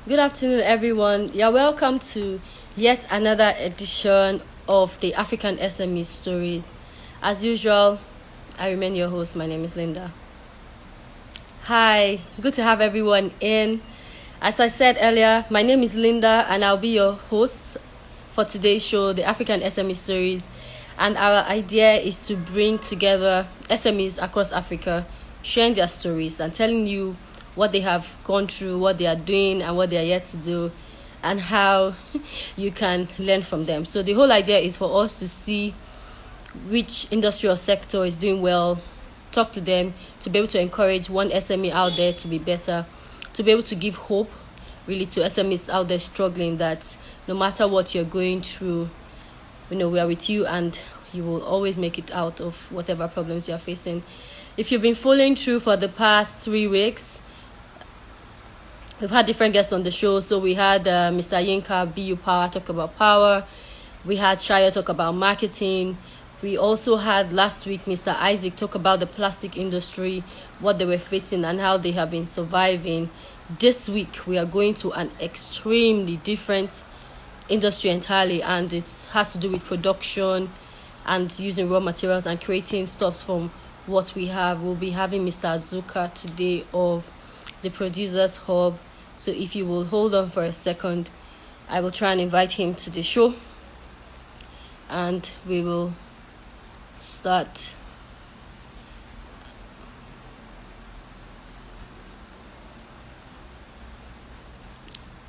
Good afternoon, everyone. You're welcome to yet another edition of the African SME Story. As usual, I remain your host. My name is Linda. Hi, good to have everyone in. As I said earlier, my name is Linda, and I'll be your host for today's show, the African SME Stories. And our idea is to bring together SMEs across Africa, sharing their stories and telling you what they have gone through, what they are doing, and what they are yet to do, and how you can learn from them. So the whole idea is for us to see which industrial sector is doing well, talk to them, to be able to encourage one SME out there to be better, to be able to give hope really to SMEs out there struggling, that no matter what you're going through, we are with you and you will always make it out of whatever problems you're facing. If you've been following through for the past 3 weeks, we've had different guests on the show. So we had Mr. Yinka, BU Power, talk about power. We had Shaya talk about marketing. We also had last week Mr. Isaac talk about the plastic industry, what they were facing and how they have been surviving. This week we are going to an extremely different industry entirely, and it has to do with production and using raw materials and creating stuff from what we have. We'll be having Mr. Azuka today of the Producers Hub. So if you will hold on for a second, I will try and invite him to the show and we will start.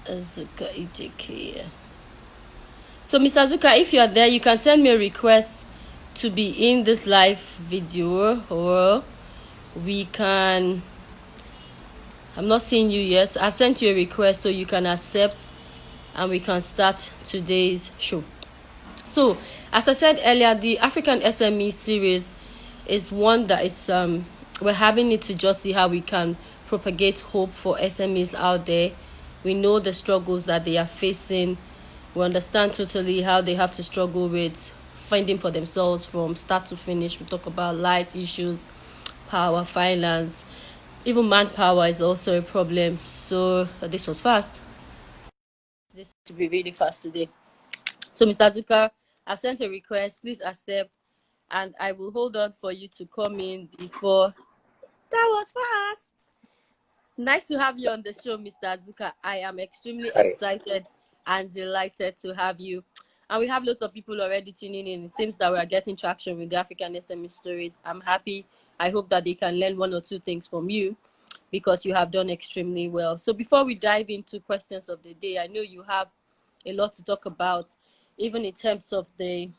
Azuka Ijekeye. So Mr. Azuka, if you are there, you can send me a request to be in this live video, or we can... I'm not seeing you yet. I've sent you a request so you can accept and we can start today's show. So, as I said earlier, the African SME series is one that it's we're having it to just see how we can propagate hope for SMEs out there. We know the struggles that they are facing. We understand totally how they have to struggle with finding for themselves from start to finish. We talk about light issues, power, finance, even manpower is also a problem. So this was fast. This to be really fast today. So Mr. Azuka, I've sent a request. Please accept, and I will hold on for you to come in before. That was fast. Nice to have you on the show, Mr. Azuka. I am extremely excited and delighted to have you. And we have lots of people already tuning in. It seems that we are getting traction with the African SME stories. I'm happy. I hope that they can learn one or two things from you, because you have done extremely well. So before we dive into questions of the day, I know you have a lot to talk about, even in terms of the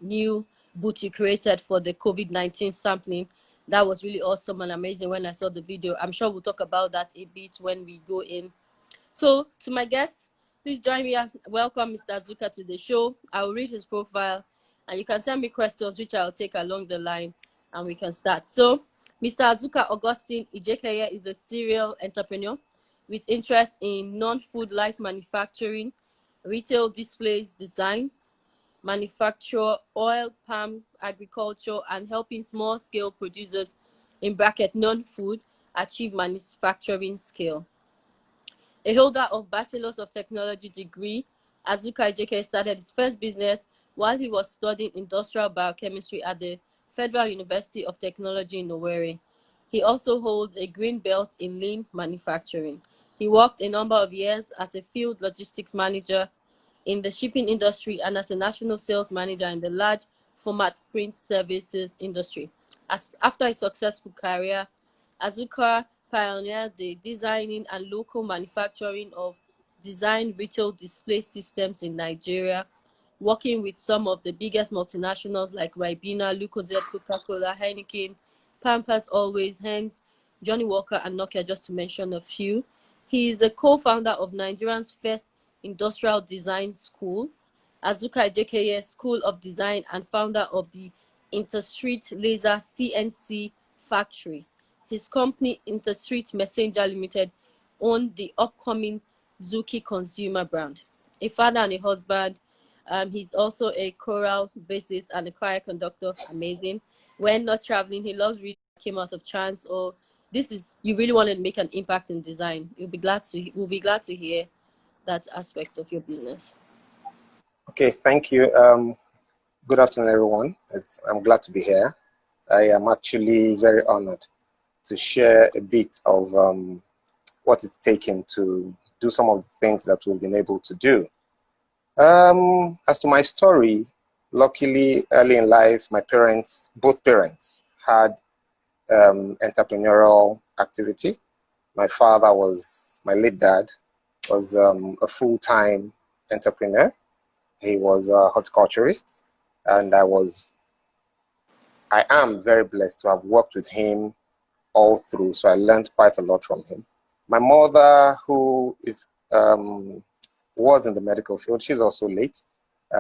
new booth you created for the COVID-19 sampling. That was really awesome and amazing when I saw the video. I'm sure we'll talk about that a bit when we go in. So to my guests, please join me and welcome Mr. Azuka to the show. I will read his profile and you can send me questions which I'll take along the line and we can start. So Mr. Azuka Augustine Ijekeye is a serial entrepreneur with interest in non-food light manufacturing, retail displays, design, manufacture, oil, palm, agriculture, and helping small-scale producers, in bracket non-food, achieve manufacturing scale. A holder of Bachelor's of Technology degree, Azuka Ijekeye started his first business while he was studying industrial biochemistry at the Federal University of Technology in Owerri. He also holds a green belt in lean manufacturing. He worked a number of years as a field logistics manager in the shipping industry and as a national sales manager in the large format print services industry. After a successful career, Azuka pioneered the designing and local manufacturing of design retail display systems in Nigeria, working with some of the biggest multinationals like Ribena, Lucozade, Coca-Cola, Heineken, Pampers Always, Heinz, Johnny Walker, and Nokia, just to mention a few. He is a co-founder of Nigeria's first industrial design school, Azuka Ijekeye School of Design, and founder of the Interstreet Laser CNC factory. His company, Interstreet Messenger Limited, owned the upcoming Zuki consumer brand. A father and a husband. He's also a choral bassist and a choir conductor. Amazing. When not traveling, he loves reading Came Out of Chance or this is, you really want to make an impact in design, we'll be glad to hear that aspect of your business. Okay, thank you. Good afternoon, everyone. I'm glad to be here. I am actually very honored to share a bit of what it's taken to do some of the things that we've been able to do. As to my story, luckily early in life, my parents, both parents, had entrepreneurial activity. My father my late dad was a full-time entrepreneur. He was a horticulturist, and I am very blessed to have worked with him all through, so I learned quite a lot from him. My mother, who was in the medical field, she's also late.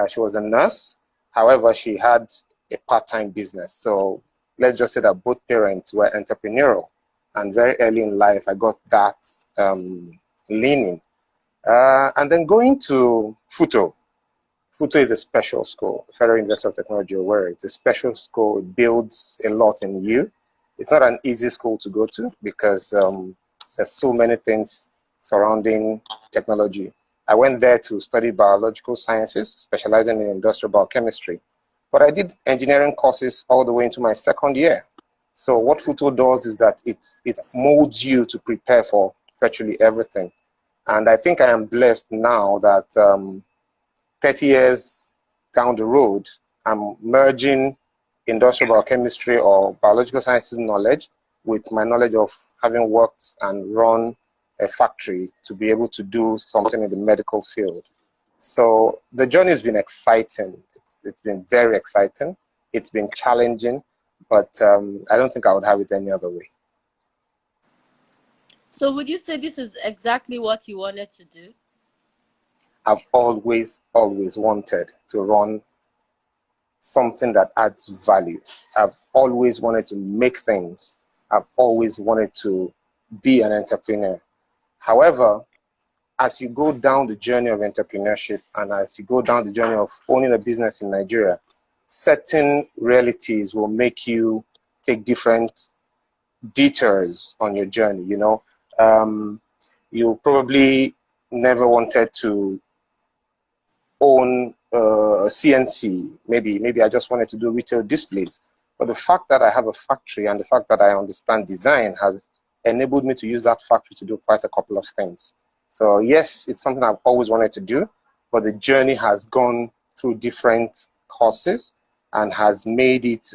She was a nurse. However, she had a part-time business. So let's just say that both parents were entrepreneurial. And very early in life, I got that leaning. And then going to FUTO. FUTO is a special school, Federal University of Technology, where it's a special school. It builds a lot in you. It's not an easy school to go to because there's so many things surrounding technology. I went there to study biological sciences, specializing in industrial biochemistry. But I did engineering courses all the way into my second year. So what FUTO does is that it molds you to prepare for virtually everything. And I think I am blessed now that 30 years down the road, I'm merging industrial biochemistry or biological sciences knowledge with my knowledge of having worked and run a factory to be able to do something in the medical field. So the journey has been exciting. It's been very exciting. It's been challenging, but I don't think I would have it any other way. So would you say this is exactly what you wanted to do? I've always wanted to run something that adds value. I've always wanted to make things. I've always wanted to be an entrepreneur. However, as you go down the journey of entrepreneurship and as you go down the journey of owning a business in Nigeria, certain realities will make you take different detours on your journey. You know, you probably never wanted to own a CNC. Maybe I just wanted to do retail displays. But the fact that I have a factory and the fact that I understand design has enabled me to use that factory to do quite a couple of things. So yes, it's something I've always wanted to do, but the journey has gone through different courses and has made it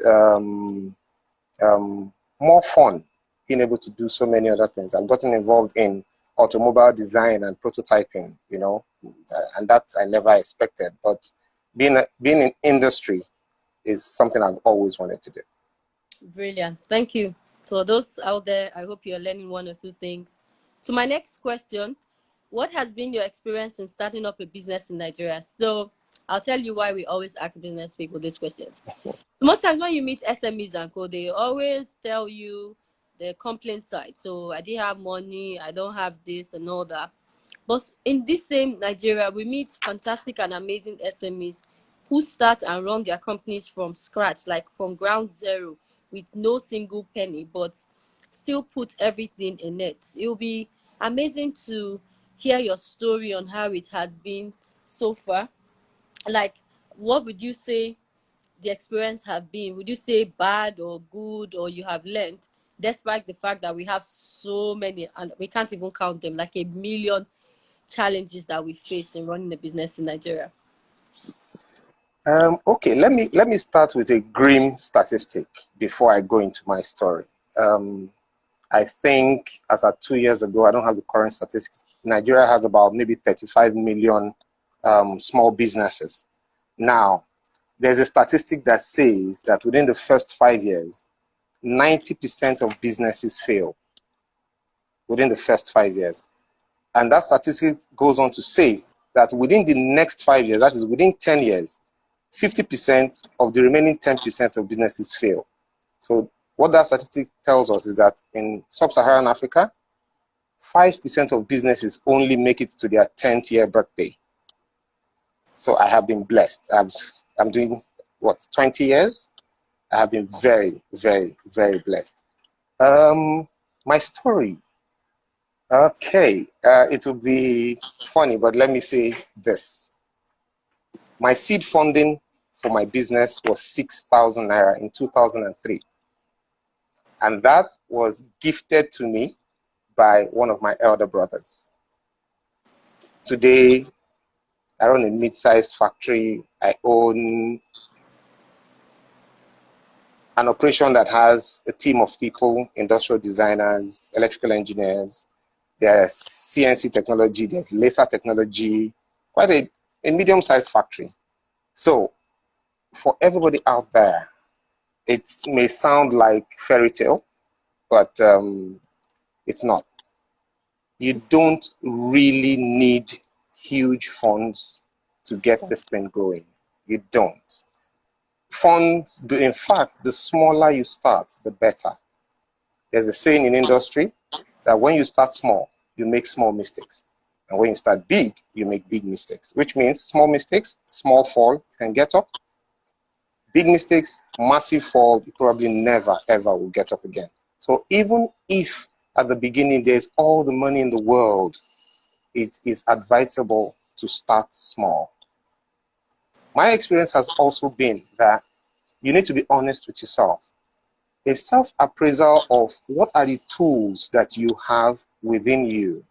more fun, being able to do so many other things. I've gotten involved in automobile design and prototyping, you know, and that I never expected. But being in industry is something I've always wanted to do. Brilliant. Thank you. For those out there, I hope you're learning one or two things. To my next question, what has been your experience in starting up a business in Nigeria? So I'll tell you why we always ask business people these questions. Most times when you meet SMEs and co, they always tell you the complaint side. So I didn't have money, I don't have this and all that. But in this same Nigeria, we meet fantastic and amazing SMEs who start and run their companies from scratch, like from ground zero, with no single penny, but still put everything in it. It will be amazing to hear your story on how it has been so far. Like, what would you say the experience have been? Would you say bad or good, or you have learned, despite the fact that we have so many and we can't even count them, like a million challenges that we face in running a business in Nigeria? Okay, let me start with a grim statistic before I go into my story. I think as of 2 years ago, I don't have the current statistics, Nigeria has about maybe 35 million small businesses. Now, there's a statistic that says that within the first 5 years, 90% of businesses fail within the first 5 years. And that statistic goes on to say that within the next 5 years, that is within 10 years, 50% of the remaining 10% of businesses fail. So what that statistic tells us is that in sub-Saharan Africa, 5% of businesses only make it to their 10th year birthday. So I have been blessed. I'm doing, what, 20 years? I have been very, very, very blessed. My story. Okay, it will be funny, but let me say this. My seed funding for my business was 6,000 naira in 2003. And that was gifted to me by one of my elder brothers. Today, I run a mid-sized factory. I own an operation that has a team of people, industrial designers, electrical engineers. There's CNC technology, there's laser technology, quite a medium-sized factory. So for everybody out there, it may sound like fairy tale, but it's not. You don't really need huge funds to get this thing going. You don't. Funds, in fact, the smaller you start, the better. There's a saying in industry that when you start small, you make small mistakes. And when you start big, you make big mistakes, which means small mistakes, small fall, you can get up. Big mistakes, massive fall, you probably never, ever will get up again. So even if at the beginning there's all the money in the world, it is advisable to start small. My experience has also been that you need to be honest with yourself. A self-appraisal of what are the tools that you have within you.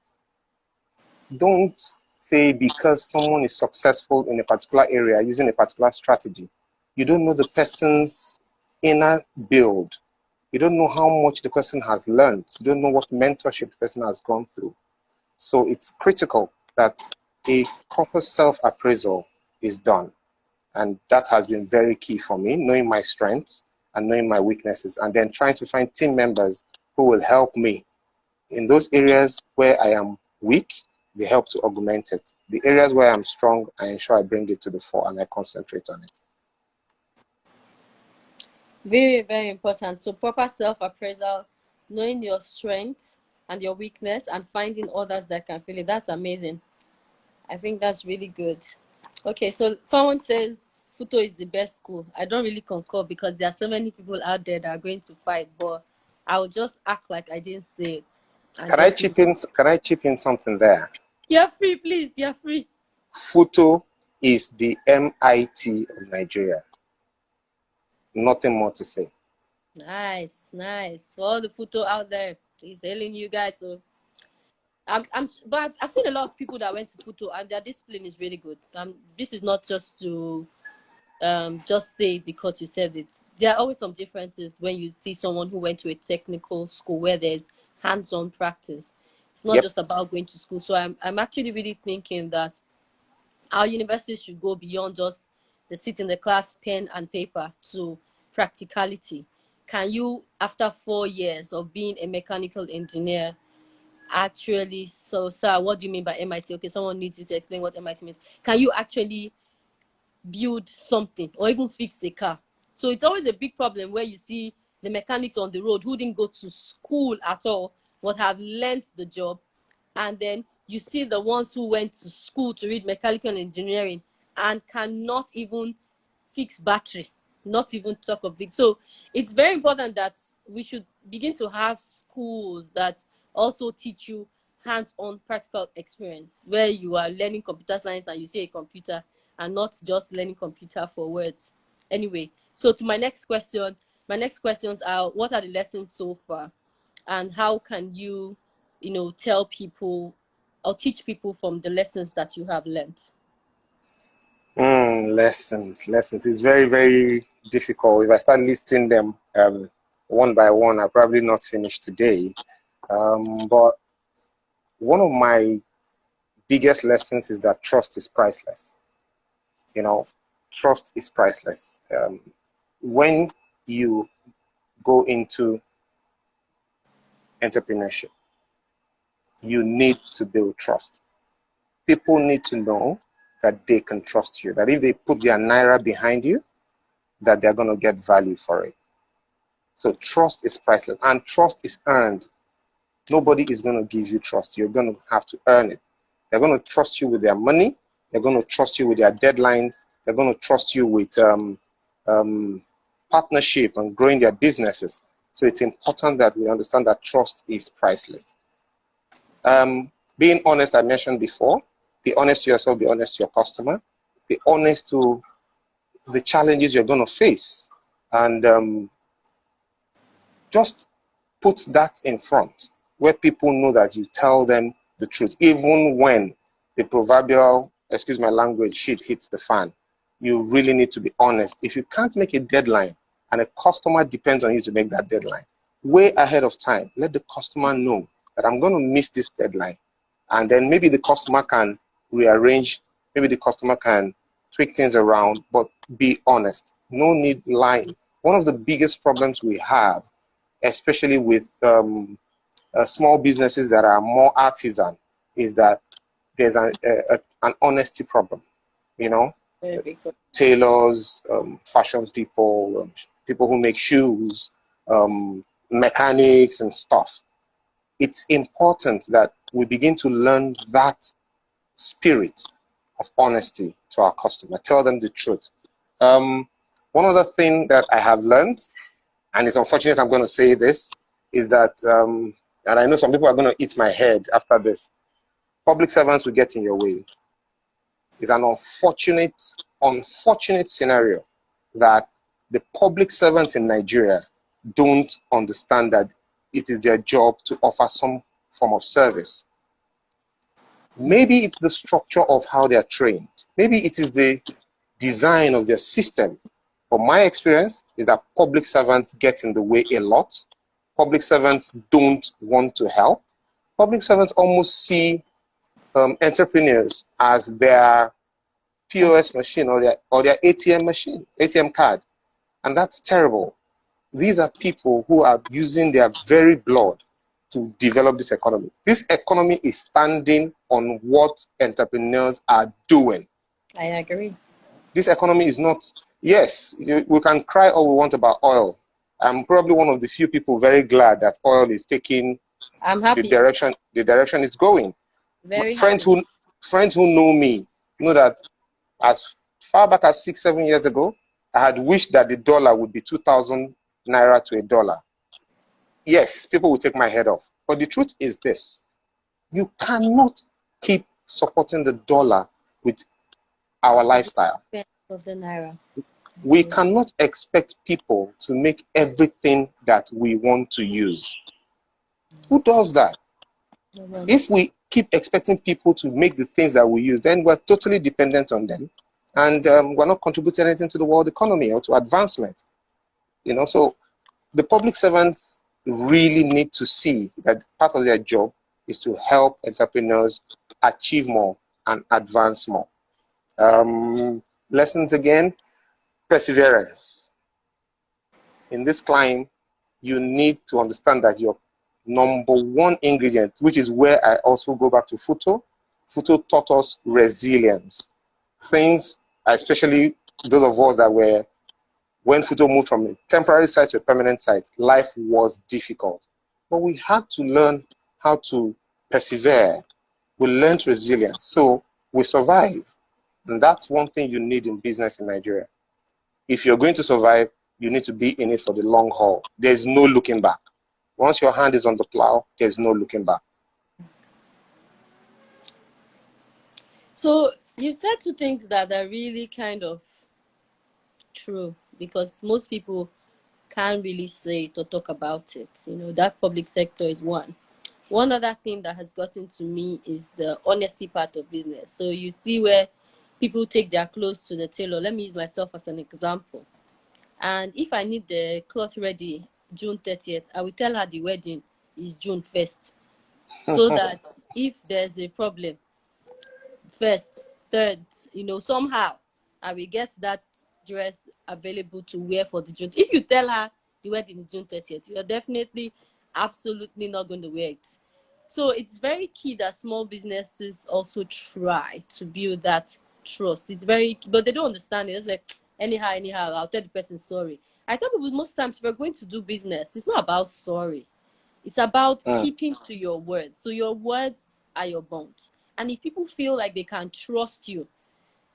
Don't say because someone is successful in a particular area using a particular strategy, you don't know the person's inner build. You don't know how much the person has learned. You don't know what mentorship the person has gone through. So it's critical that a proper self-appraisal is done. And that has been very key for me, knowing my strengths and knowing my weaknesses, and then trying to find team members who will help me. In those areas where I am weak, they help to augment it. The areas where I'm strong, I ensure I bring it to the fore and I concentrate on it. Very, very important. So proper self-appraisal, knowing your strengths and your weakness, and finding others that can feel it. That's amazing. I think that's really good. Okay, so someone says Futo is the best school. I don't really concur because there are so many people out there that are going to fight, but I will just act like I didn't say it. Can I chip in something there? You're free, please. You're free. Futo is the MIT of Nigeria. Nothing more to say. Nice, nice. For all the Futo out there, he's hailing you guys. So but I've seen a lot of people that went to Futo and their discipline is really good. This is not just to just say because you said it. There are always some differences when you see someone who went to a technical school where there's hands-on practice. It's not just about going to school. So I'm actually really thinking that our universities should go beyond just the sit in the class, pen and paper, to practicality. Can you, after 4 years of being a mechanical engineer, actually, so sir, what do you mean by MIT? Okay, someone needs you to explain what MIT means. Can you actually build something or even fix a car? So it's always a big problem where you see the mechanics on the road who didn't go to school at all but have learned the job, and then you see the ones who went to school to read mechanical engineering and cannot even fix battery, not even talk of it. So it's very important that we should begin to have schools that also teach you hands-on practical experience where you are learning computer science and you see a computer and not just learning computer for words. Anyway, so to my next questions are, what are the lessons so far, and how can you tell people or teach people from the lessons that you have learned? Lessons. It's very, very difficult. If I start listing them one by one, I'll probably not finish today. But one of my biggest lessons is that trust is priceless. Trust is priceless. When you go into entrepreneurship, you need to build trust. People need to know that they can trust you, that if they put their naira behind you, that they're going to get value for it. So trust is priceless, and trust is earned. Nobody is going to give you trust. You're going to have to earn it. They're going to trust you with their money. They're going to trust you with their deadlines. They're going to trust you with partnership and growing their businesses. So it's important that we understand that trust is priceless. Being honest, I mentioned before, be honest to yourself, be honest to your customer, be honest to the challenges you're going to face, and just put that in front where people know that you tell them the truth, even when the proverbial, excuse my language, shit hits the fan. You really need to be honest. If you can't make a deadline and a customer depends on you to make that deadline, way ahead of time, let the customer know that I'm going to miss this deadline. And then maybe the customer can rearrange, maybe the customer can tweak things around, but be honest. No need lying. One of the biggest problems we have, especially with small businesses that are more artisan, is that there's an honesty problem. You know, tailors, fashion people, people who make shoes, mechanics and stuff. It's important that we begin to learn that spirit of honesty to our customer. Tell them the truth. One other thing that I have learned, and it's unfortunate I'm going to say this, is that, and I know some people are going to eat my head after this, public servants will get in your way. It's an unfortunate scenario that the public servants in Nigeria don't understand that it is their job to offer some form of service. Maybe it's the structure of how they are trained. Maybe it is the design of their system. But my experience is that public servants get in the way a lot. Public servants don't want to help. Public servants almost see entrepreneurs as their POS machine or their ATM machine, ATM card. And that's terrible. These are people who are using their very blood to develop this economy. This economy is standing on what entrepreneurs are doing. I agree. This economy is not, yes, we can cry all we want about oil. I'm probably one of the few people very glad that oil is taking the direction it's going. Friends who know me know that as far back as 6-7 years ago, I had wished that the dollar would be 2,000 naira to a dollar. Yes, people will take my head off. But the truth is this: you cannot keep supporting the dollar with our lifestyle. Of the naira. We cannot expect people to make everything that we want to use. Who does that? If we keep expecting people to make the things that we use, then we're totally dependent on them, and we're not contributing anything to the world economy or to advancement. You know, so the public servants really need to see that part of their job is to help entrepreneurs achieve more and advance more. Lessons again: perseverance. In this climb, you need to understand that your number one ingredient, which is where I also go back to Futo. Futo taught us resilience. Things, especially those of us that were, when Futo moved from a temporary site to a permanent site, life was difficult. But we had to learn how to persevere. We learned resilience. So we survive. And that's one thing you need in business in Nigeria. If you're going to survive, you need to be in it for the long haul. There's no looking back. Once your hand is on the plow, there's no looking back. So you said two things that are really kind of true, because most people can't really say it or talk about it. You know, that public sector is one. One other thing that has gotten to me is the honesty part of business. So you see where people take their clothes to the tailor. Let me use myself as an example. And if I need the cloth ready June 30th, I will tell her the wedding is June 1st. So that if there's a problem, 1st, 3rd, you know, somehow I will get that dress available to wear for the June. If you tell her the wedding is June 30th, you're definitely absolutely not going to wear it. So it's very key that small businesses also try to build that trust. It's very key, but they don't understand it. It's like, anyhow, I'll tell the person sorry. I tell people most times, if you're going to do business, it's not about sorry. It's about keeping to your words. So your words are your bond. And if people feel like they can trust you,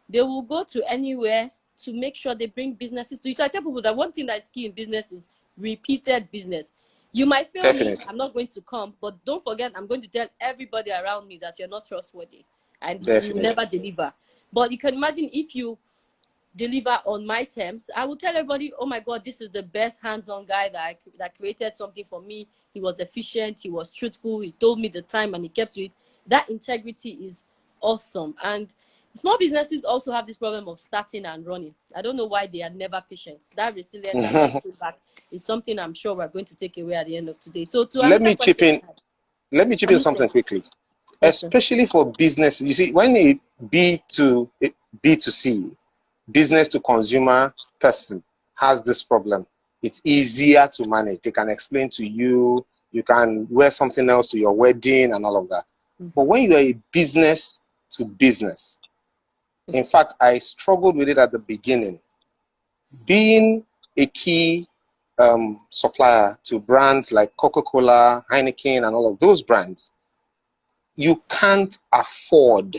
they will go to anywhere to make sure they bring businesses to you. So I tell people that one thing that is key in business is repeated business. You might fail me, Definitely. I'm not going to come, but don't forget, I'm going to tell everybody around me that you're not trustworthy and you will Definitely. never deliver. But you can imagine if you deliver on my terms, I will tell everybody, oh my God, this is the best hands-on guy that created something for me. He was efficient, he was truthful, he told me the time and he kept to it. That integrity is awesome. And small businesses also have this problem of starting and running. I don't know why they are never patient. That resilience and that feedback is something I'm sure we're going to take away at the end of today. So to Let another me chip question, in. Let me chip I'm in listening. something quickly, Yes, sir. especially for business. You see, when a B2C, business to consumer person has this problem, it's easier to manage. They can explain to you, you can wear something else to your wedding and all of that. But when you are a business to business, in fact, I struggled with it at the beginning. Being a key supplier to brands like Coca-Cola, Heineken, and all of those brands, you can't afford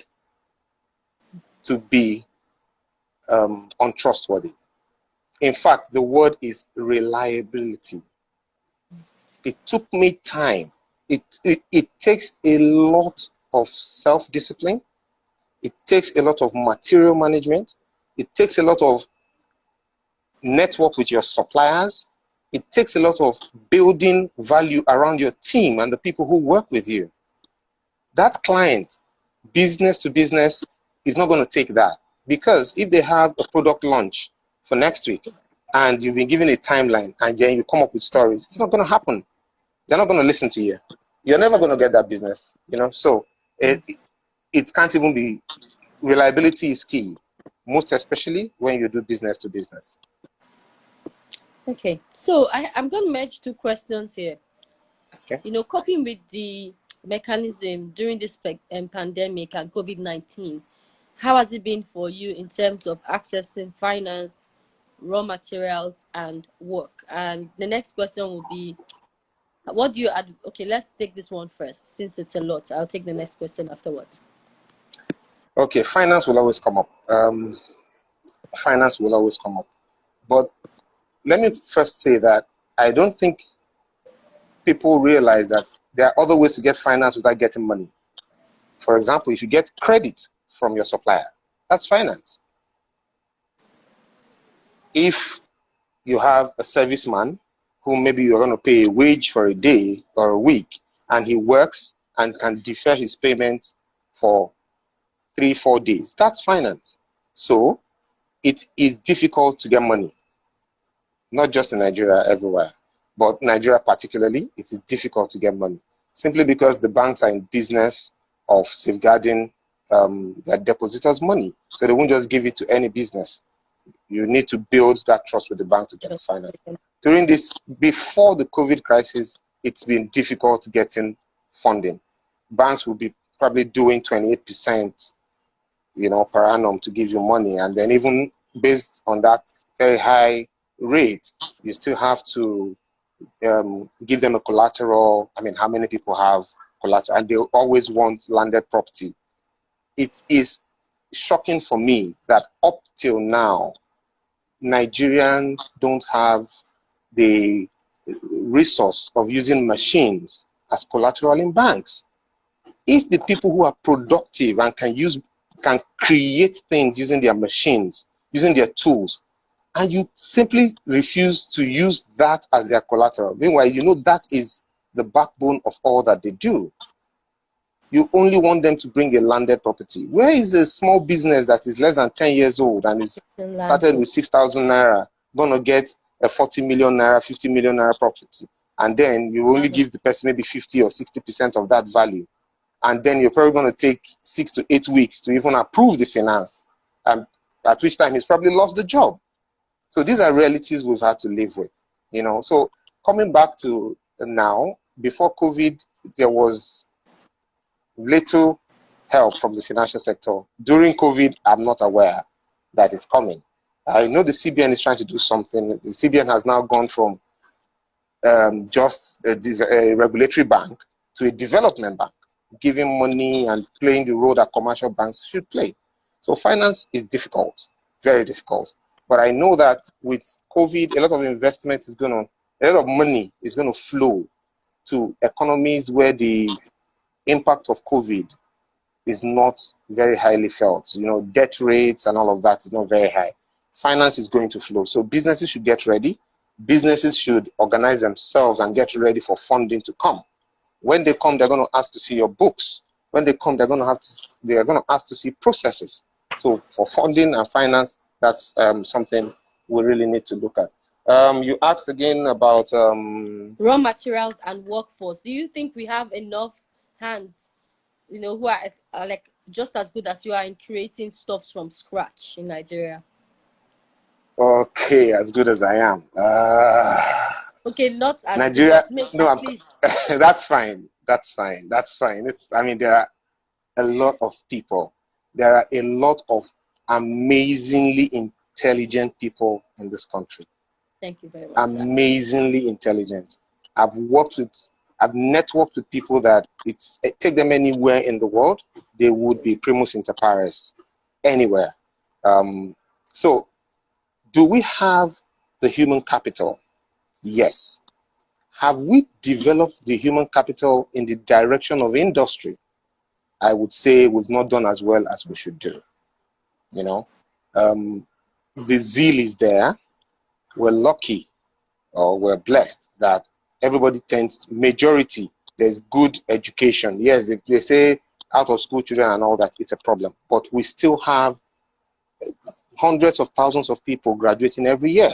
to be untrustworthy. In fact, the word is reliability. It took me time. It takes a lot of self-discipline. It takes a lot of material management. It takes a lot of network with your suppliers. It takes a lot of building value around your team and the people who work with you. That client, business to business, is not going to take that, because if they have a product launch for next week and you've been given a timeline and then you come up with stories, it's not going to happen. They're not going to listen to you. You're never going to get that business, So it can't even be. Reliability is key, most especially when you do business to business. Okay, so I'm going to merge two questions here. Okay. Coping with the mechanism during this pandemic and COVID-19, how has it been for you in terms of accessing finance, raw materials, and work? And the next question will be, what do you add? Okay, let's take this one first, since it's a lot. I'll take the next question afterwards. Okay, finance will always come up. Finance will always come up. But let me first say that I don't think people realize that there are other ways to get finance without getting money. For example, if you get credit from your supplier, that's finance. If you have a serviceman who maybe you're going to pay a wage for a day or a week, and he works and can defer his payment for 3-4 days, that's finance. So it is difficult to get money, not just in Nigeria, everywhere, but Nigeria particularly, it is difficult to get money, simply because the banks are in business of safeguarding their depositors' money. So they won't just give it to any business. You need to build that trust with the bank to get the finance. During this, before the COVID crisis, it's been difficult getting funding. Banks will be probably doing 28%, per annum to give you money. And then even based on that very high rate, you still have to give them a collateral. I mean, how many people have collateral? And they always want landed property. It is shocking for me that up till now, Nigerians don't have the resource of using machines as collateral in banks. If the people who are productive and can create things using their machines, using their tools, and you simply refuse to use that as their collateral, meanwhile, that is the backbone of all that they do. You only want them to bring a landed property. Where is a small business that is less than 10 years old and is started with 6,000 naira going to get a 40 million naira, 50 million naira property? And then you only give the person maybe 50 or 60% of that value. And then you're probably going to take 6 to 8 weeks to even approve the finance, at which time he's probably lost the job. So these are realities we've had to live with, So coming back to now, before COVID, there was little help from the financial sector. During COVID, I'm not aware that it's coming. I know the CBN is trying to do something. The CBN has now gone from just a regulatory bank to a development bank, giving money and playing the role that commercial banks should play. So finance is difficult, very difficult. But I know that with COVID, a lot of investment is going to a lot of money is going to flow to economies where the impact of COVID is not very highly felt. You know, debt rates and all of that is not very high. Finance is going to flow. So businesses should get ready. Businesses should organize themselves and get ready for funding to come. When they come, they're going to ask to see your books. When they come, they're going to ask to see processes. So for funding and finance, that's something we really need to look at. You asked again about raw materials and workforce. Do you think we have enough hands, you know, who are like just as good as you are in creating stuffs from scratch in Nigeria? Okay, as good as I am. Okay, not as Nigeria. good, but No, please. that's fine. That's fine. That's fine. I mean, there are a lot of people. There are a lot of amazingly intelligent people in this country. Thank you very much, Amazingly intelligent. I've networked with people that take them anywhere in the world, they would be primus inter pares anywhere. So do we have the human capital? Yes. Have we developed the human capital in the direction of industry? I would say we've not done as well as we should do. You know, the zeal is there. We're lucky or we're blessed that everybody majority, there's good education. Yes, they say out of school children and all that, it's a problem. But we still have hundreds of thousands of people graduating every year.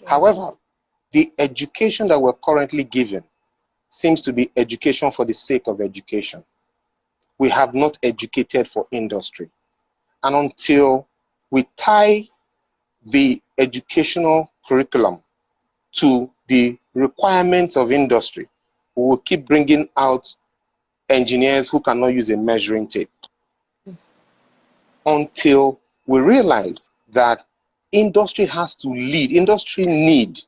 However, the education that we're currently given seems to be education for the sake of education. We have not educated for industry. And until we tie the educational curriculum to the requirements of industry, we will keep bringing out engineers who cannot use a measuring tape. Until we realize that industry has to lead, industry need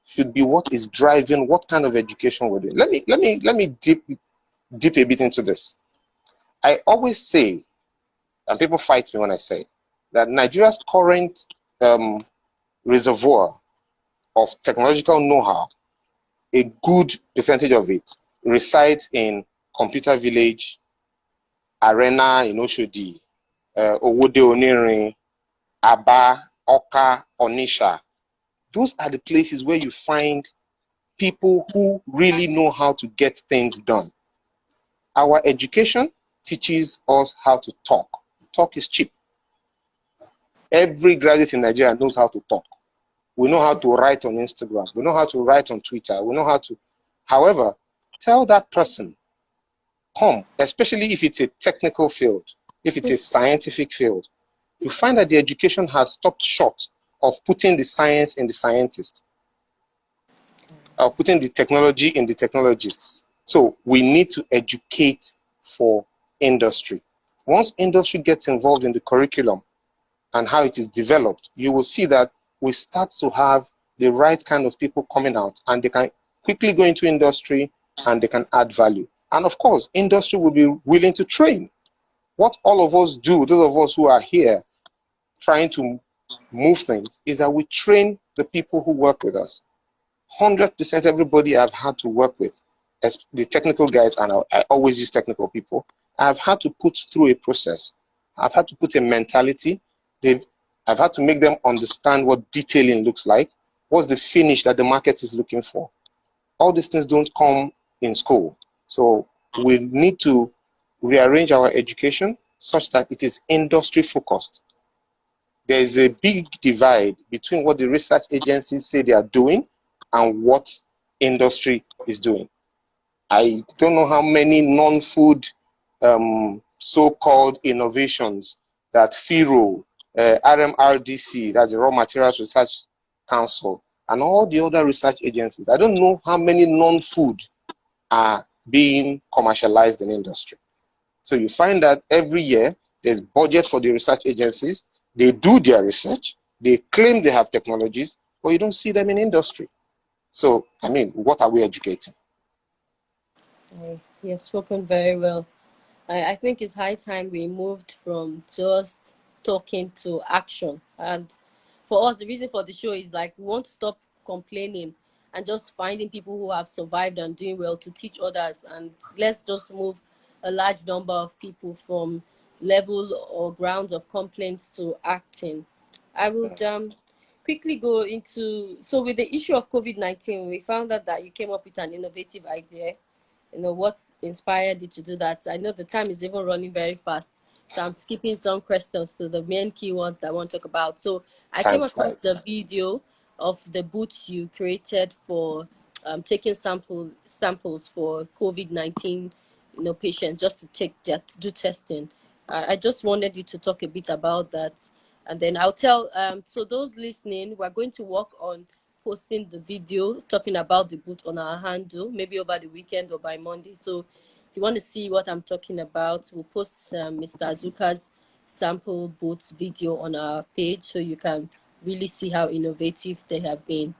should be what is driving what kind of education we're doing. Let me dip a bit into this. I always say, and people fight me when I say, that Nigeria's current reservoir of technological know-how, a good percentage of it resides in Computer Village, Arena in Oshodi, Owode Onirin, Aba, Oka, Onisha. Those are the places where you find people who really know how to get things done. Our education teaches us how to talk. Talk is cheap. Every graduate in Nigeria knows how to talk. We know how to write on Instagram. We know how to write on Twitter. We know how to. However, tell that person, come, especially if it's a technical field, if it's a scientific field, you find that the education has stopped short of putting the science in the scientist, or putting the technology in the technologists. So we need to educate for industry. Once industry gets involved in the curriculum and how it is developed, you will see that we start to have the right kind of people coming out, and they can quickly go into industry and they can add value. And of course, industry will be willing to train. What all of us do, those of us who are here trying to move things, is that we train the people who work with us. 100% everybody I've had to work with, as the technical guys, and I always use technical people, I've had to put through a process. I've had to put a mentality. I've had to make them understand what detailing looks like. What's the finish that the market is looking for? All these things don't come in school. So we need to rearrange our education such that it is industry focused. There is a big divide between what the research agencies say they are doing and what industry is doing. I don't know how many non-food so-called innovations that FIRO, RMRDC, that's the Raw Materials Research Council, and all the other research agencies, I don't know how many non-food are being commercialized in industry. So you find that every year there's budget for the research agencies, they do their research, they claim they have technologies, but you don't see them in industry. So, I mean, what are we educating? You have spoken very well. I think it's high time we moved from just talking to action. And for us, the reason for the show is like we want to stop complaining and just finding people who have survived and doing well to teach others. And let's just move a large number of people from level or grounds of complaints to acting. I would quickly go into, so with the issue of COVID-19, we found out that you came up with an innovative idea. What inspired you to do that? I know the time is even running very fast, so I'm skipping some questions to the main keywords that I want to talk about. So I came Time across flies. the video of the booth you created for taking samples for COVID-19 patients, just to do testing. I just wanted you to talk a bit about that, and then I'll tell so those listening, we're going to work on posting the video talking about the booth on our handle, maybe over the weekend or by Monday. So if you want to see what I'm talking about, we'll post Mr. Azuka's sample booth video on our page, so you can really see how innovative they have been.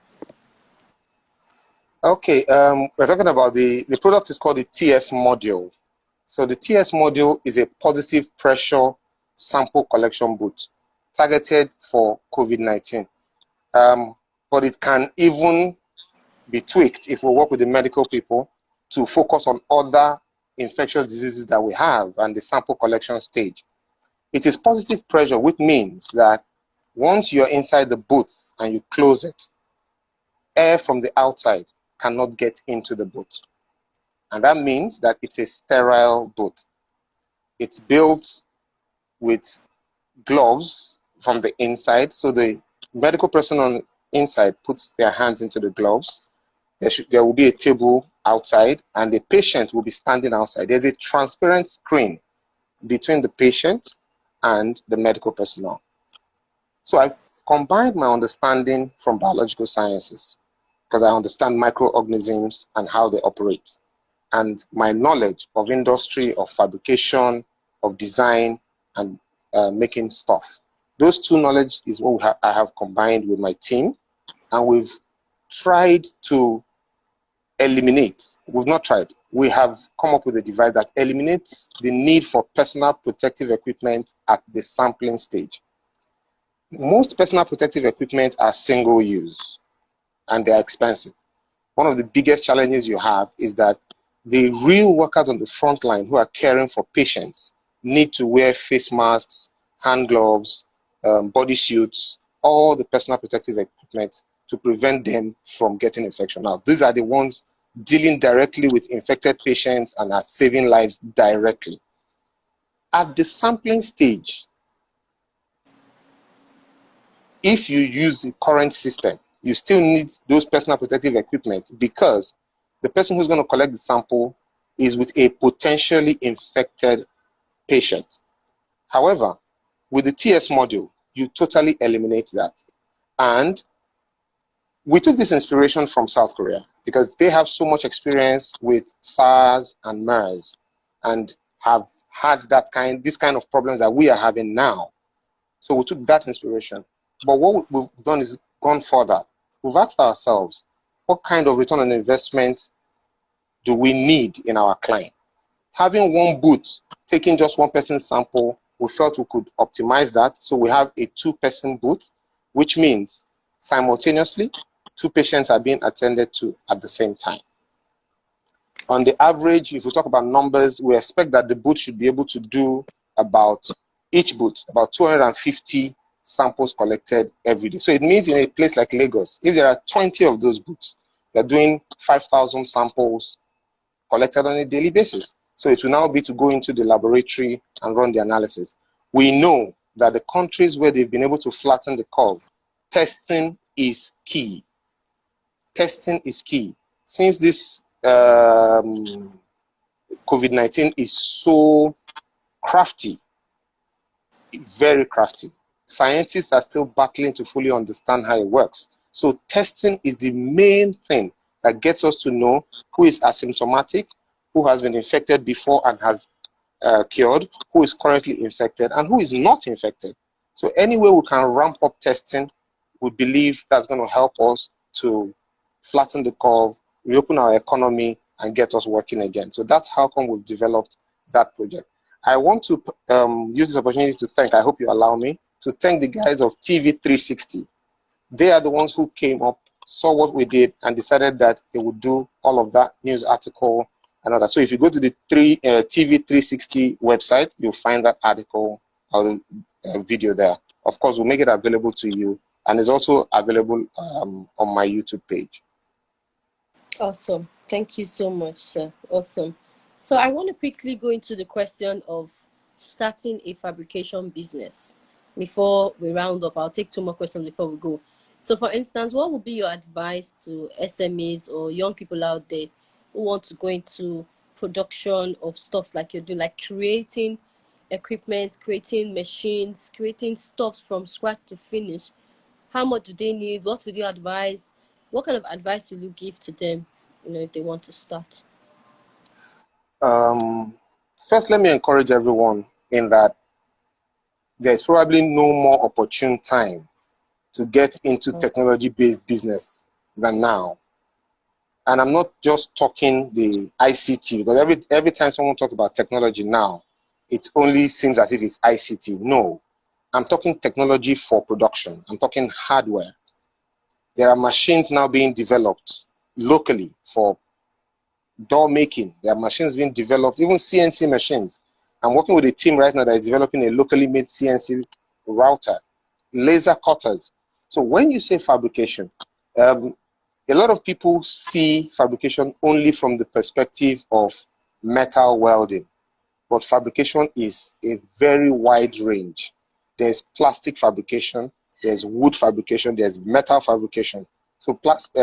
Okay, we're talking about the product is called the TS module. So the TS module is a positive pressure sample collection booth targeted for COVID-19. But it can even be tweaked if we work with the medical people to focus on other infectious diseases that we have and the sample collection stage. It is positive pressure, which means that once you're inside the booth and you close it, air from the outside cannot get into the booth. And that means that it's a sterile booth. It's built with gloves from the inside. So the medical person on inside puts their hands into the gloves. There will be a table outside and the patient will be standing outside. There's a transparent screen between the patient and the medical personnel. So I combined my understanding from biological sciences, because I understand microorganisms and how they operate, and my knowledge of industry, of fabrication, of design, and making stuff. Those two knowledge is what I have combined with my team, and we've tried to eliminate. We've not tried. We have come up with a device that eliminates the need for personal protective equipment at the sampling stage. Most personal protective equipment are single use and they're expensive. One of the biggest challenges you have is that the real workers on the front line who are caring for patients need to wear face masks, hand gloves, body suits, all the personal protective equipment to prevent them from getting infection. Now, these are the ones dealing directly with infected patients and are saving lives directly. At the sampling stage, if you use the current system, you still need those personal protective equipment because the person who's going to collect the sample is with a potentially infected patient. However, with the TS module, you totally eliminate that. And we took this inspiration from South Korea because they have so much experience with SARS and MERS and have had this kind of problems that we are having now. So we took that inspiration. But what we've done is gone further. We've asked ourselves, what kind of return on investment do we need in our client? Having one booth, taking just one person's sample, we felt we could optimize that. So we have a 2-person booth, which means simultaneously, 2 patients are being attended to at the same time. On the average, if we talk about numbers, we expect that the booth should be able to do each booth, about 250 samples collected every day. So it means in a place like Lagos, if there are 20 of those booths, they're doing 5,000 samples collected on a daily basis. So it will now be to go into the laboratory and run the analysis. We know that the countries where they've been able to flatten the curve, testing is key. Testing is key. Since this COVID-19 is so crafty, very crafty, scientists are still battling to fully understand how it works. So testing is the main thing that gets us to know who is asymptomatic, who has been infected before and has cured, who is currently infected, and who is not infected. So any way we can ramp up testing, we believe that's going to help us to flatten the curve, reopen our economy, and get us working again. So that's how come we've developed that project. I want to use this opportunity to thank, I hope you allow me, to thank the guys of TV 360. They are the ones who came up saw what we did, and decided that they would do all of that news article and all that. So if you go to the TV 360 website, you'll find that article or the video there. Of course, we'll make it available to you, and it's also available on my YouTube page. Awesome. Thank you so much, sir. Awesome. So I want to quickly go into the question of starting a fabrication business. Before we round up, I'll take 2 more questions before we go. So for instance, what would be your advice to SMEs or young people out there who want to go into production of stuffs like you're doing, like creating equipment, creating machines, creating stuffs from scratch to finish? How much do they need? What would you advise? What kind of advice will you give to them, if they want to start? First, let me encourage everyone in that there's probably no more opportune time to get into technology-based business than now. And I'm not just talking the ICT, because every time someone talks about technology now, it only seems as if it's ICT. No, I'm talking technology for production. I'm talking hardware. There are machines now being developed locally for door making. There are machines being developed, even CNC machines. I'm working with a team right now that is developing a locally made CNC router, laser cutters. So when you say fabrication, a lot of people see fabrication only from the perspective of metal welding, but fabrication is a very wide range. There's plastic fabrication, there's wood fabrication, there's metal fabrication. So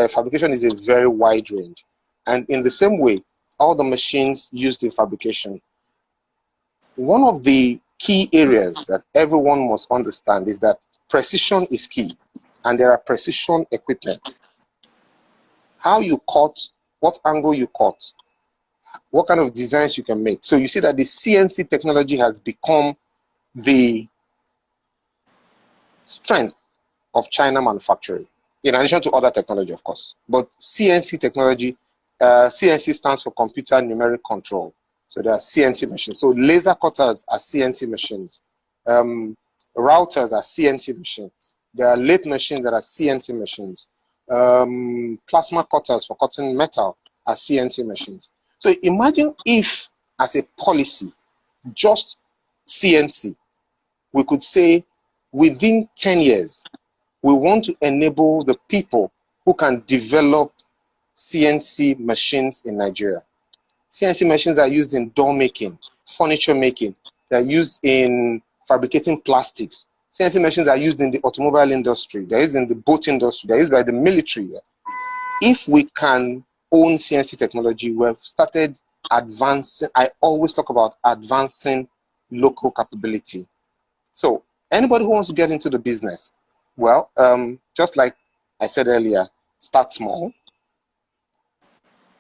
fabrication is a very wide range. And in the same way, all the machines used in fabrication, one of the key areas that everyone must understand is that precision is key, and there are precision equipment. How you cut, what angle you cut, what kind of designs you can make. So you see that the CNC technology has become the strength of China manufacturing, in addition to other technology, of course. But CNC technology, CNC stands for computer numeric control. So there are CNC machines. So laser cutters are CNC machines. Routers are CNC machines. There are lathe machines that are CNC machines. Plasma cutters for cutting metal are CNC machines. So imagine if, as a policy, just CNC, we could say within 10 years, we want to enable the people who can develop CNC machines in Nigeria. CNC machines are used in door making, furniture making. They're used in fabricating plastics. CNC machines are used in the automobile industry. They're used in the boat industry. They're used by the military. If we can own CNC technology, we've started advancing. I always talk about advancing local capability. So anybody who wants to get into the business, well, just like I said earlier, start small.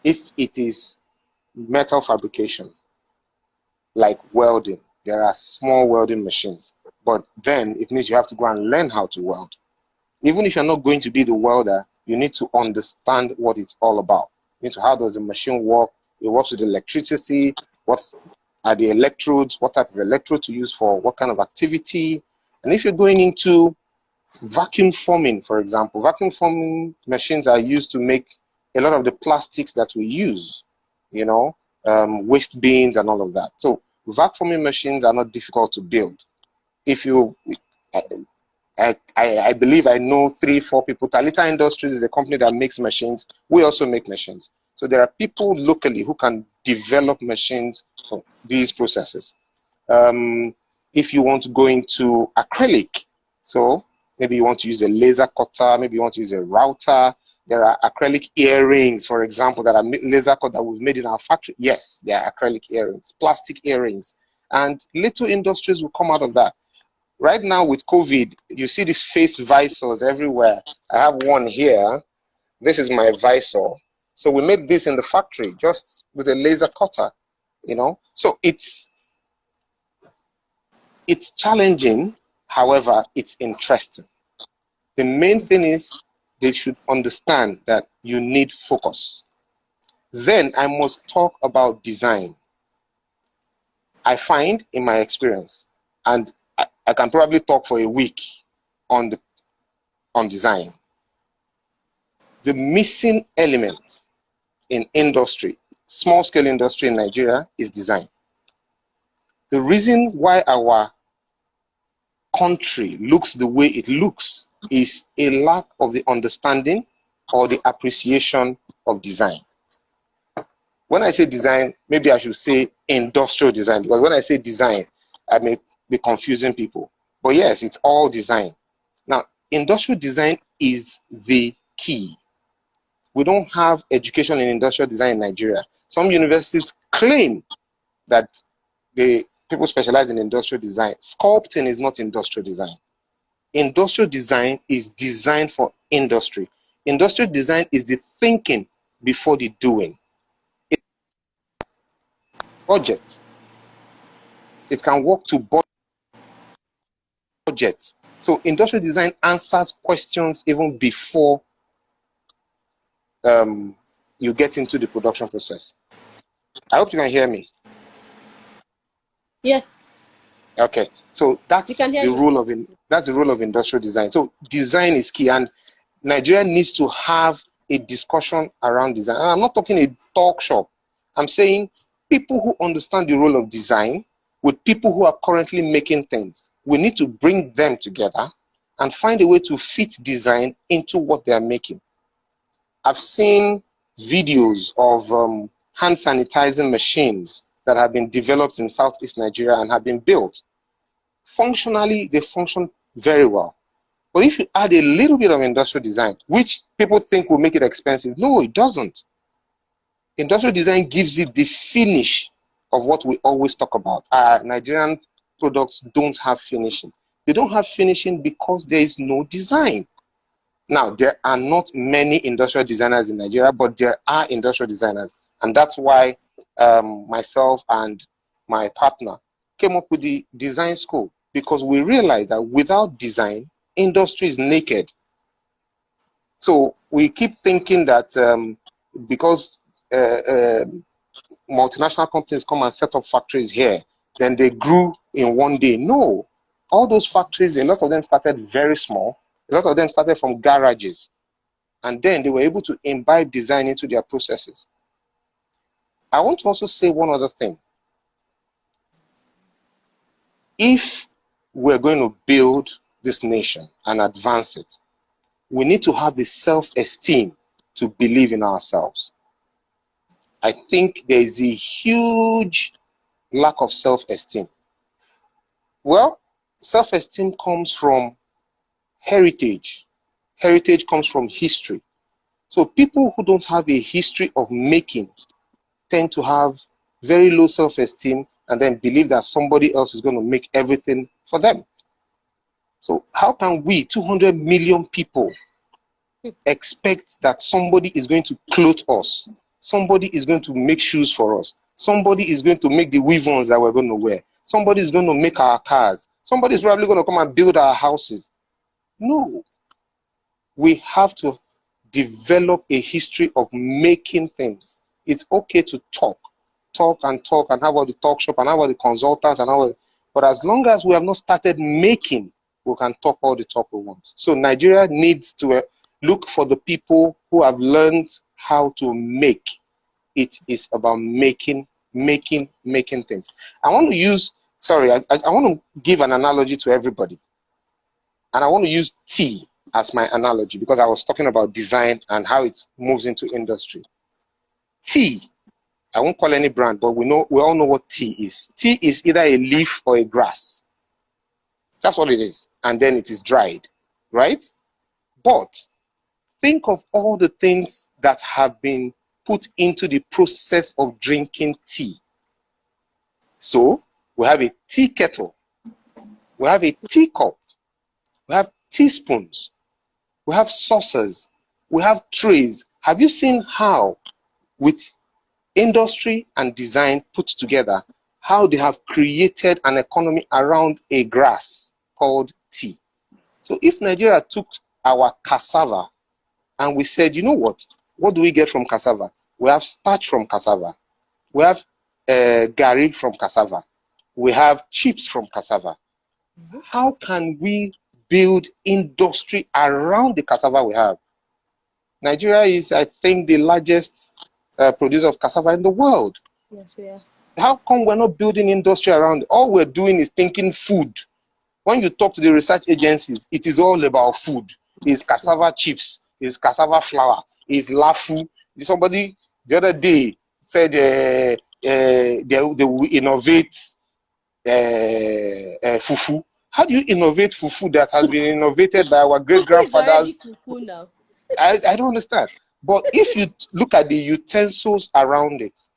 If it is metal fabrication, like welding, there are small welding machines, but then it means you have to go and learn how to weld. Even if you're not going to be the welder, you need to understand what it's all about. You need to, how does the machine work? It works with electricity. What are the electrodes? What type of electrode to use for what kind of activity? And if you're going into vacuum forming, for example, vacuum forming machines are used to make a lot of the plastics that we use, waste bins and all of that. So vacuum forming machines are not difficult to build. If you, I believe I know 3-4 people. Talita Industries is a company that makes machines. We also make machines. So there are people locally who can develop machines for these processes. If you want to go into acrylic, so maybe you want to use a laser cutter, maybe you want to use a router. There are acrylic earrings, for example, that are laser cut that we've made in our factory. Yes, there are acrylic earrings, plastic earrings, and little industries will come out of that. Right now with COVID, you see these face visors everywhere. I have one here. This is my visor. So we made this in the factory just with a laser cutter, So it's challenging. However, it's interesting. The main thing is they should understand that you need focus. Then I must talk about design. I find in my experience, and I can probably talk for a week on design. The missing element in industry, small-scale industry in Nigeria, is design. The reason why our country looks the way it looks is a lack of the understanding or the appreciation of design. When I say design, maybe I should say industrial design, because when I say design, I may be confusing people. But yes, it's all design. Now, industrial design is the key. We don't have education in industrial design in Nigeria. Some universities claim that people specialize in industrial design. Sculpting is not industrial design. Industrial design is designed for industry. Industrial design is the thinking before the doing. Budget. It can work to budget. So industrial design answers questions even before you get into the production process. I hope you can hear me. Yes. Okay. So that's the role of industrial design. So design is key, and Nigeria needs to have a discussion around design. And I'm not talking a talk shop. I'm saying people who understand the role of design with people who are currently making things. We need to bring them together and find a way to fit design into what they are making. I've seen videos of hand sanitizing machines that have been developed in Southeast Nigeria and have been built. Functionally, they function very well. But if you add a little bit of industrial design, which people think will make it expensive, no, it doesn't. Industrial design gives it the finish of what we always talk about. Nigerian products don't have finishing. They don't have finishing because there is no design. Now, there are not many industrial designers in Nigeria, but there are industrial designers. And that's why myself and my partner came up with the design school, because we realized that without design, industry is naked. So we keep thinking that because multinational companies come and set up factories here, then they grew in one day. No, all those factories, a lot of them started very small. A lot of them started from garages, and then they were able to imbibe design into their processes. I want to also say one other thing. If we're going to build this nation and advance it, we need to have the self-esteem to believe in ourselves. I think there is a huge lack of self-esteem. Well, self-esteem comes from heritage. Heritage comes from history. So people who don't have a history of making tend to have very low self-esteem and then believe that somebody else is going to make everything for them. So how can we, 200 million people, expect that somebody is going to clothe us? Somebody is going to make shoes for us. Somebody is going to make the weave-ons that we're going to wear. Somebody is going to make our cars. Somebody is probably going to come and build our houses. No. We have to develop a history of making things. It's okay to talk and how about the talk shop and how about the consultants and how, but as long as we have not started making, we can talk all the talk we want. So Nigeria needs to look for the people who have learned how to make. It is about making things. I want to use, sorry, I want to give an analogy to everybody. And I want to use tea as my analogy because I was talking about design and how it moves into industry. Tea, I won't call any brand, but we all know what tea is. Tea is either a leaf or a grass. That's all it is. And then it is dried, right? But think of all the things that have been put into the process of drinking tea. So we have a tea kettle, we have a teacup, we have teaspoons, we have saucers, we have trays. Have you seen how, with industry and design put together, how they have created an economy around a grass called tea? So if Nigeria took our cassava and we said, you know what do we get from cassava? We have starch from cassava. We have gari from cassava. We have chips from cassava. How can we build industry around the cassava we have? Nigeria is, I think, the largest producer of cassava in the world. Yes, we are. How come we're not building industry around it? All we're doing is thinking food. When you talk to the research agencies, it is all about food. It's cassava chips, it's cassava flour, it's lafu. Somebody the other day said they will innovate fufu. How do you innovate fufu that has been innovated by our great Fufu is already grandfathers? fufu now. I don't understand. But if you look at the utensils around it,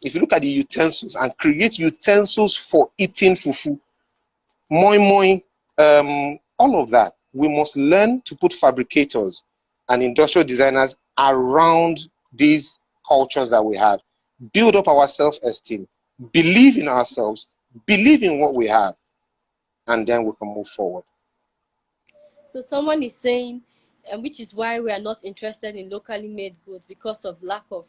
if you look at the utensils and create utensils for eating fufu, moi moi, all of that, we must learn to put fabricators and industrial designers around these cultures that we have. Build up our self-esteem, believe in ourselves, believe in what we have, and then we can move forward. So someone is saying, which is why we are not interested in locally made goods, because of lack of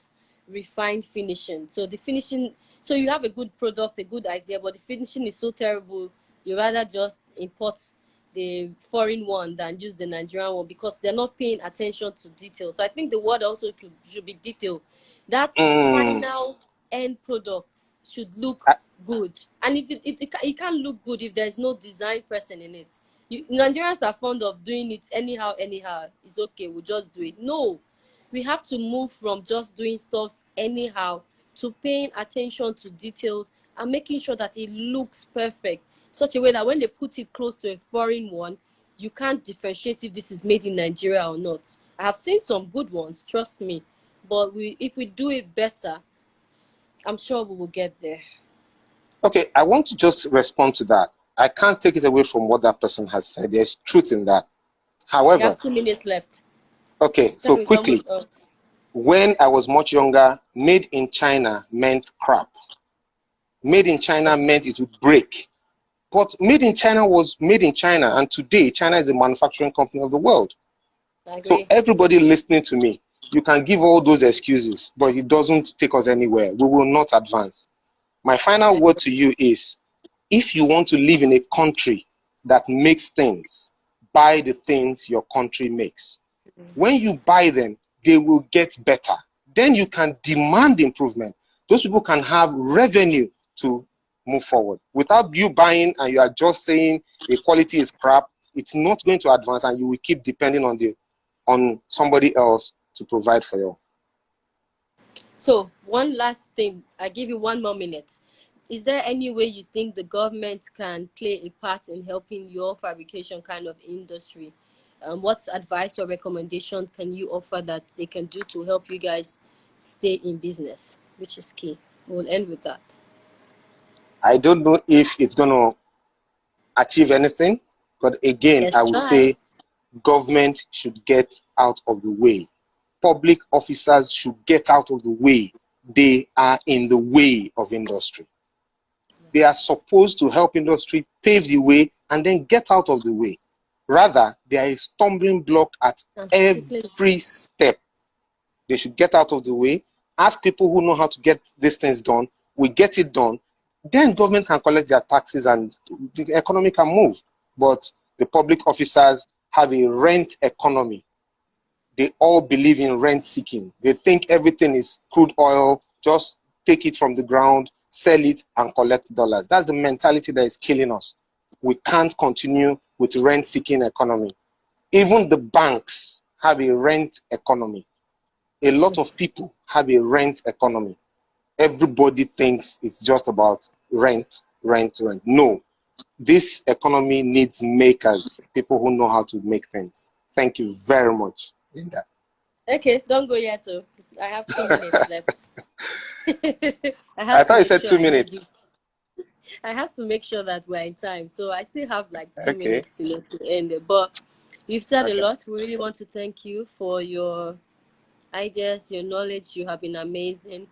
refined finishing. So the finishing, so you have a good product, a good idea, but the finishing is so terrible, you rather just import the foreign one than use the Nigerian one, because they're not paying attention to details. So I think the word also should be detail. That final end product should look good. And if it can't look good if there's no design person in it. Nigerians are fond of doing it anyhow. It's okay, we'll just do it. No, we have to move from just doing stuff anyhow to paying attention to details and making sure that it looks perfect, such a way that when they put it close to a foreign one, you can't differentiate if this is made in Nigeria or not. I have seen some good ones, trust me, but if we do it better, I'm sure we will get there. Okay, I want to just respond to that. I can't take it away from what that person has said. There's truth in that. However, we have 2 minutes left. Okay, so quickly, when I was much younger, made in China meant crap. Made in China meant it would break. But made in China was made in China, and today China is the manufacturing company of the world. So everybody listening to me, you can give all those excuses, but it doesn't take us anywhere. We will not advance. My final word to you is, if you want to live in a country that makes things, buy the things your country makes. When you buy them, they will get better. Then you can demand improvement. Those people can have revenue to move forward. Without you buying and you are just saying the quality is crap, it's not going to advance, and you will keep depending on somebody else to provide for you. So one last thing, I give you 1 more minute. Is there any way you think the government can play a part in helping your fabrication kind of industry? What advice or recommendation can you offer that they can do to help you guys stay in business, which is key? We'll end with that. I don't know if it's going to achieve anything, but again, I would say government should get out of the way. Public officers should get out of the way. They are in the way of industry. They are supposed to help industry pave the way and then get out of the way. Rather, they are a stumbling block at every step. They should get out of the way. Ask people who know how to get these things done. We get it done. Then government can collect their taxes and the economy can move. But the public officers have a rent economy. They all believe in rent seeking. They think everything is crude oil, just take it from the ground, sell it, and collect dollars. That's the mentality that is killing us. We can't continue with rent seeking economy. Even the banks have a rent economy. A lot of people have a rent economy. Everybody thinks it's just about rent. No, this economy needs makers, people who know how to make things. Thank you very much, Linda. Okay, don't go yet, though. I have 2 minutes left. I thought you said 2 minutes. I have to make sure that we're in time. So I still have like 2 minutes to end it. But you've said a lot. We really want to thank you for your ideas, your knowledge. You have been amazing.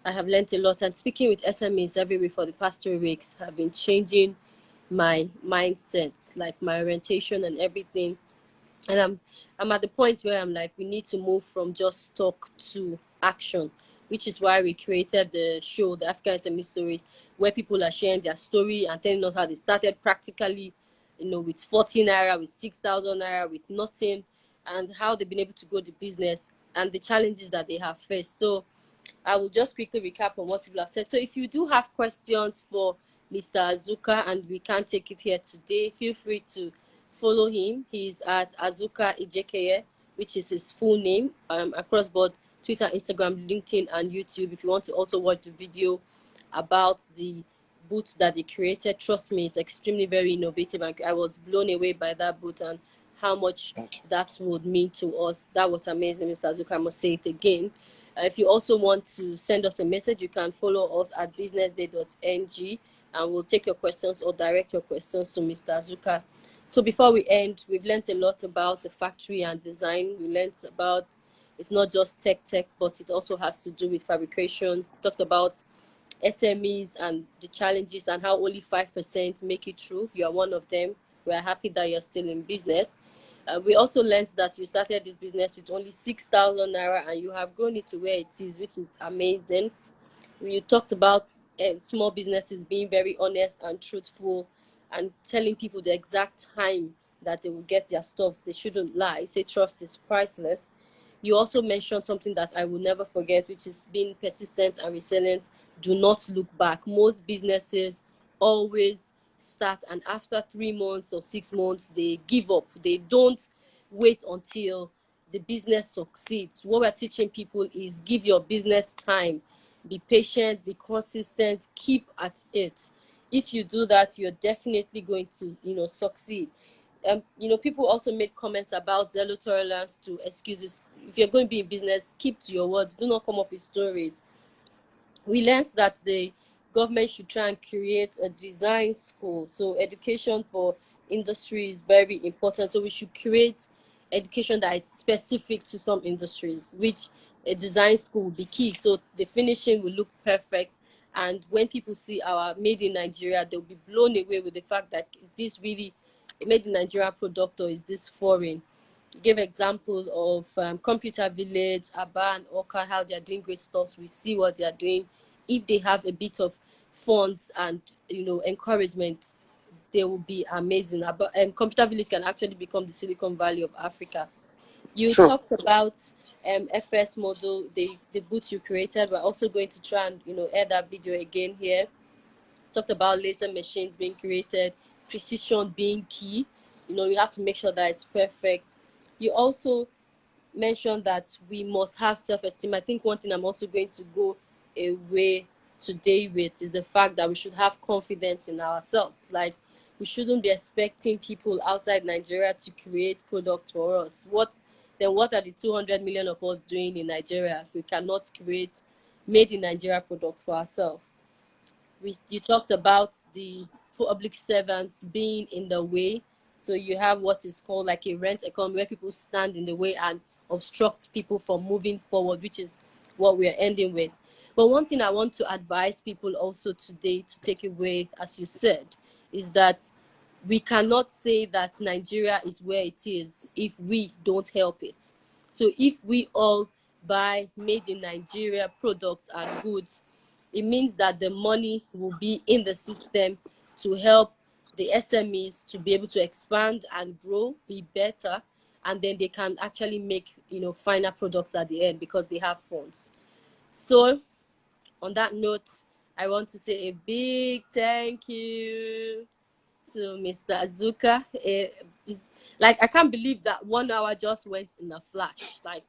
I have learned a lot. And speaking with SMEs every week for the past 3 weeks have been changing my mindset, like my orientation and everything. And I'm at the point where I'm like, we need to move from just talk to action, which is why we created the show, the African SME Stories, where people are sharing their story and telling us how they started practically, with 14 naira, with 6,000 naira, with nothing. and how they've been able to grow the business and the challenges that they have faced. So I will just quickly recap on what people have said. So if you do have questions for Mr. Azuka and we can't take it here today, feel free to follow him. He's at Azuka Ijekeye, which is his full name, across board Twitter, Instagram, LinkedIn, and YouTube. If you want to also watch the video about the booth that they created, trust me, it's extremely very innovative, and I was blown away by that booth and how much that would mean to us. That was amazing, Mr. Azuka. I must say it again. If you also want to send us a message, you can follow us at businessday.ng, and we'll take your questions or direct your questions to Mr. Azuka. So before we end, we've learned a lot about the factory and design. We learned about it's not just tech, but it also has to do with fabrication. We talked about SMEs and the challenges and how only 5% make it through. You are one of them. We are happy that you're still in business. We also learned that you started this business with only 6,000 naira and you have grown it to where it is, which is amazing. You talked about small businesses being very honest and truthful and telling people the exact time that they will get their stuff. They shouldn't lie. Say trust is priceless. You also mentioned something that I will never forget, which is being persistent and resilient. Do not look back. Most businesses always start, and after 3 months or 6 months, they give up. They don't wait until the business succeeds. What we're teaching people is give your business time. Be patient, be consistent, keep at it. If you do that, you're definitely going to, succeed. People also make comments about zero tolerance to excuses. If you're going to be in business, keep to your words. Do not come up with stories. We learned that the government should try and create a design school. So education for industry is very important. So we should create education that is specific to some industries, which a design school will be key. So the finishing will look perfect. And when people see our made in Nigeria, they'll be blown away with the fact that is this really a made in Nigeria product or is this foreign? Give example of Computer Village, Aba and Oka, how they are doing great stuff. We see what they are doing. If they have a bit of funds and encouragement, they will be amazing. Computer Village can actually become the Silicon Valley of Africa. You talked about FS model, the booth you created. We're also going to try and air that video again here. Talked about laser machines being created, precision being key. You have to make sure that it's perfect. You also mentioned that we must have self-esteem. I think one thing I'm also going to go away today with is the fact that we should have confidence in ourselves. Like, we shouldn't be expecting people outside Nigeria to create products for us. What are the 200 million of us doing in Nigeria if we cannot create made in Nigeria product for ourselves? You talked about the public servants being in the way. So you have what is called like a rent economy where people stand in the way and obstruct people from moving forward, which is what we're ending with. But one thing I want to advise people also today to take away, as you said, is that we cannot say that Nigeria is where it is if we don't help it. So if we all buy made in Nigeria products and goods, it means that the money will be in the system to help the SMEs to be able to expand and grow, be better, and then they can actually make final products at the end because they have funds. So on that note, I want to say a big thank you to Mr. Azuka. Like, I can't believe that 1 hour just went in a flash. Like,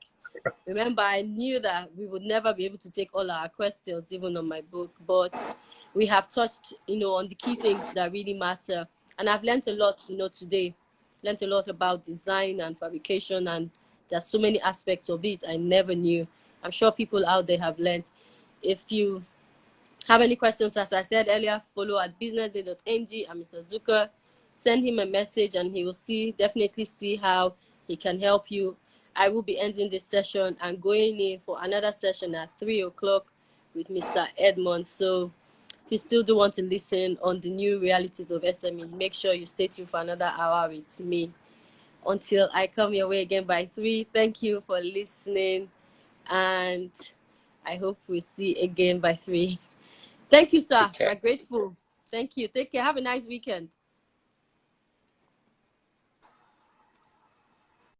remember, I knew that we would never be able to take all our questions, even on my book, but we have touched, on the key things that really matter. And I've learned a lot, today. Learned a lot about design and fabrication, and there's so many aspects of it I never knew. I'm sure people out there have learned. If you have any questions, as I said earlier, follow at businessday.ng and Mr. Azuka. Send him a message and he will definitely see how he can help you. I will be ending this session and going in for another session at 3 o'clock with Mr. Edmond. So if you still do want to listen on the new realities of SME, make sure you stay tuned for another hour with me. Until I come your way again by 3, thank you for listening, and I hope we see again by 3. Thank you, sir. We're grateful. Thank you. Take care. Have a nice weekend.